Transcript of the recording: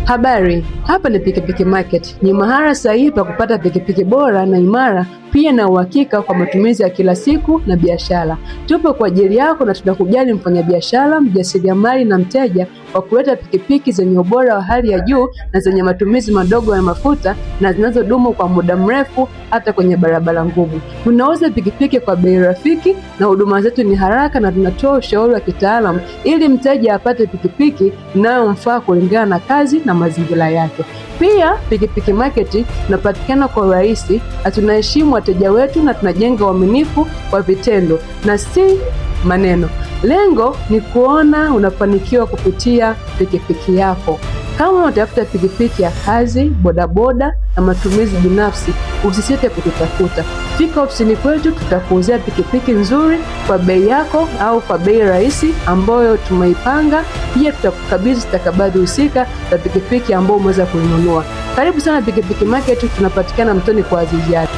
Habari, hapa ni Pikipiki Market. Ni mahali sahihi pa kupata pikipiki bora na imara, pia na uhakika kwa matumizi ya kila siku na biashara. Tupo kwa ajili yako na tunakujali mfanyabiashara, mjasiriamali na mteja, kwa kuleta pikipiki zenye ubora wa hali ya juu na zenye matumizi madogo ya mafuta na zinazodumu kwa muda mrefu hata kwenye barabara ngumu. Tunauza pikipiki kwa bei rafiki na huduma zetu ni haraka, na tunatoa ushauri wa kitaalamu ili mteja apate pikipiki inayomfaa kulingana na kazi na mazingira yake. Pia Pikipiki Market tunapatikana kwa urahisi, na tunaheshimu wateja wetu na tunajenga uaminifu kwa vitendo na si maneno. Lengo ni kuona unafanikiwa kupitia pikipiki yako. Kama unatafuta pikipiki ya kazi, bodaboda na matumizi binafsi, usisite kututafuta. Fika ofisini kwetu, tutakuuzia pikipiki nzuri kwa bei yako au kwa bei rahisi ambayo tumeipanga. Pia tutakukabidhi stakabadhi husika za pikipiki ambayo umeweza kununua. Karibu sana Pikipiki Market, tunapatikana Mtoni kwa Aziziati.